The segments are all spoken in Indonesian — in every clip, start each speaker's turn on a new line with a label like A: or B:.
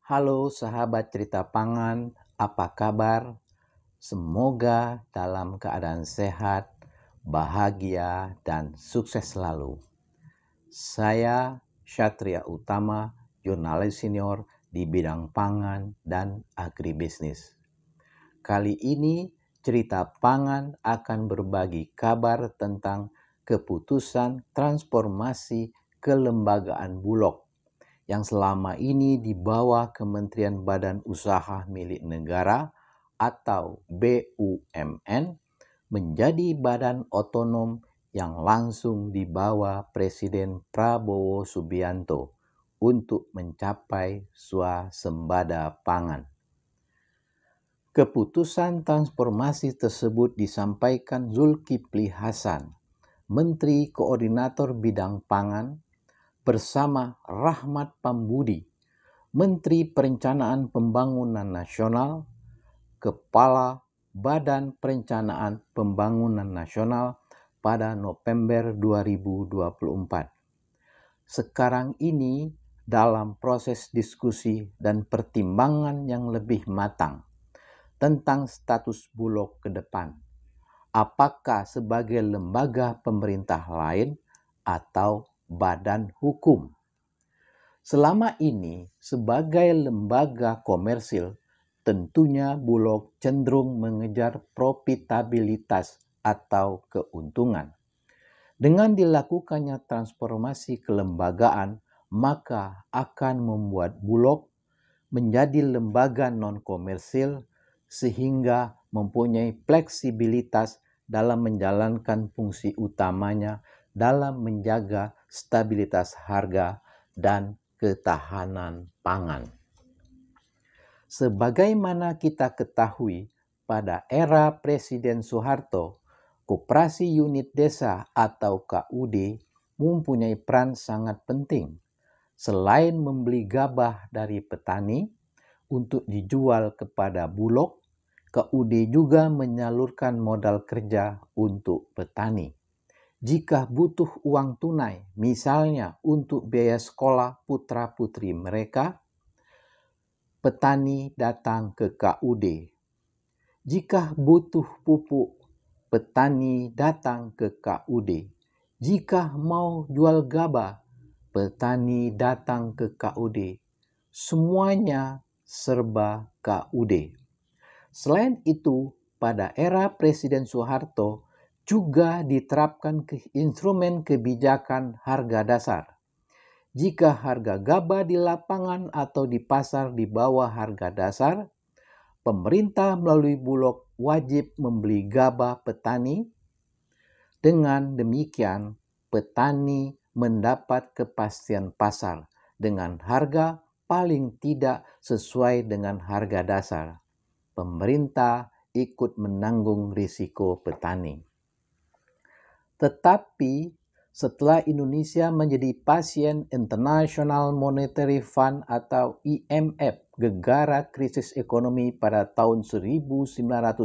A: Halo sahabat cerita pangan, apa kabar? Semoga dalam keadaan sehat, bahagia, dan sukses selalu. Saya Syatria Utama, jurnalis senior di bidang pangan dan agribisnis. Kali ini cerita pangan akan berbagi kabar tentang keputusan transformasi kelembagaan Bulog yang selama ini di bawah Kementerian Badan Usaha Milik Negara atau BUMN menjadi badan otonom yang langsung di bawah Presiden Prabowo Subianto untuk mencapai swasembada pangan. Keputusan transformasi tersebut disampaikan Zulkifli Hasan, Menteri Koordinator Bidang Pangan, bersama Rahmat Pambudi, Menteri Perencanaan Pembangunan Nasional, Kepala Badan Perencanaan Pembangunan Nasional pada November 2024. Sekarang ini dalam proses diskusi dan pertimbangan yang lebih matang tentang status Bulog ke depan. Apakah sebagai lembaga pemerintah lain atau badan hukum? Selama ini sebagai lembaga komersil, tentunya Bulog cenderung mengejar profitabilitas atau keuntungan. Dengan dilakukannya transformasi kelembagaan, maka akan membuat Bulog menjadi lembaga non-komersil sehingga mempunyai fleksibilitas dalam menjalankan fungsi utamanya dalam menjaga stabilitas harga dan ketahanan pangan. Sebagaimana kita ketahui, pada era Presiden Soeharto, Koperasi Unit Desa atau KUD mempunyai peran sangat penting. Selain membeli gabah dari petani untuk dijual kepada Bulog, KUD juga menyalurkan modal kerja untuk petani. Jika butuh uang tunai, misalnya untuk biaya sekolah putra-putri mereka, petani datang ke KUD. Jika butuh pupuk, petani datang ke KUD. Jika mau jual gabah, petani datang ke KUD. Semuanya serba KUD. Selain itu, pada era Presiden Soeharto juga diterapkan instrumen kebijakan harga dasar. Jika harga gabah di lapangan atau di pasar di bawah harga dasar, pemerintah melalui Bulog wajib membeli gabah petani. Dengan demikian, petani mendapat kepastian pasar dengan harga paling tidak sesuai dengan harga dasar. Pemerintah ikut menanggung risiko petani. Tetapi setelah Indonesia menjadi pasien International Monetary Fund atau IMF gegara krisis ekonomi pada tahun 1998,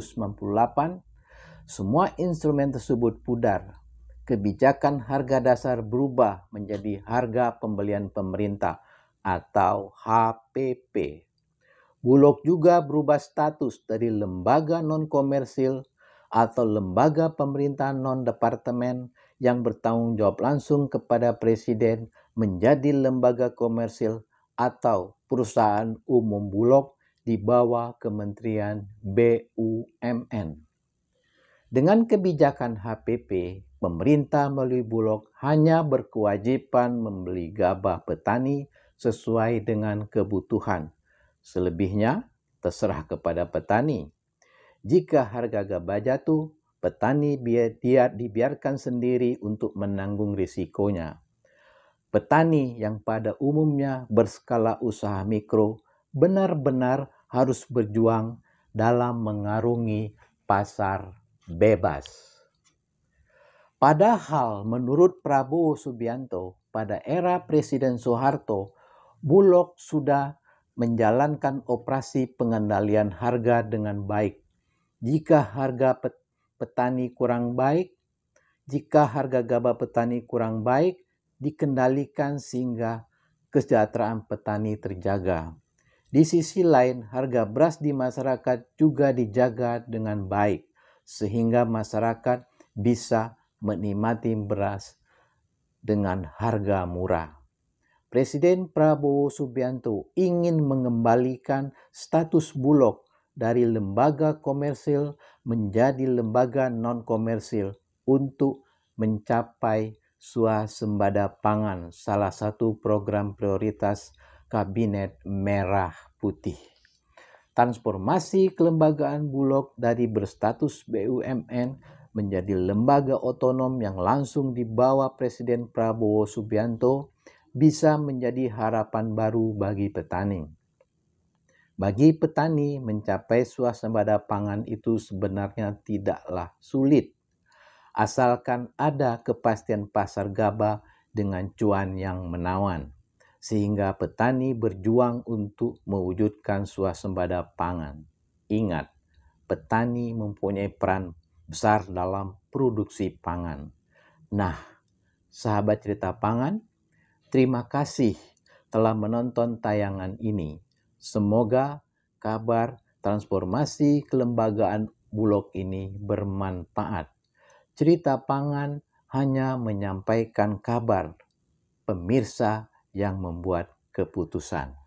A: semua instrumen tersebut pudar. Kebijakan harga dasar berubah menjadi harga pembelian pemerintah atau HPP. Bulog juga berubah status dari lembaga non-komersil atau lembaga pemerintah non-departemen yang bertanggung jawab langsung kepada Presiden menjadi lembaga komersil atau perusahaan umum Bulog di bawah Kementerian BUMN. Dengan kebijakan HPP, pemerintah melalui Bulog hanya berkewajiban membeli gabah petani sesuai dengan kebutuhan. Selebihnya terserah kepada petani. Jika harga gabah jatuh, petani dibiarkan sendiri untuk menanggung risikonya. Petani yang pada umumnya berskala usaha mikro benar-benar harus berjuang dalam mengarungi pasar bebas. Padahal menurut Prabowo Subianto, pada era Presiden Soeharto, Bulog sudah menjalankan operasi pengendalian harga dengan baik. Jika harga petani kurang baik, jika harga gabah petani kurang baik, dikendalikan sehingga kesejahteraan petani terjaga. Di sisi lain, harga beras di masyarakat juga dijaga dengan baik, sehingga masyarakat bisa menikmati beras dengan harga murah. Presiden Prabowo Subianto ingin mengembalikan status Bulog dari lembaga komersil menjadi lembaga non-komersil untuk mencapai swasembada pangan, salah satu program prioritas Kabinet Merah Putih. Transformasi kelembagaan Bulog dari berstatus BUMN menjadi lembaga otonom yang langsung di bawah Presiden Prabowo Subianto bisa menjadi harapan baru bagi petani. Bagi petani, mencapai swasembada pangan itu sebenarnya tidaklah sulit, asalkan ada kepastian pasar gabah dengan cuan yang menawan, sehingga petani berjuang untuk mewujudkan swasembada pangan. Ingat, petani mempunyai peran besar dalam produksi pangan. Nah, sahabat cerita pangan, terima kasih telah menonton tayangan ini. Semoga kabar transformasi kelembagaan Bulog ini bermanfaat. Cerita pangan hanya menyampaikan kabar, pemirsa yang membuat keputusan.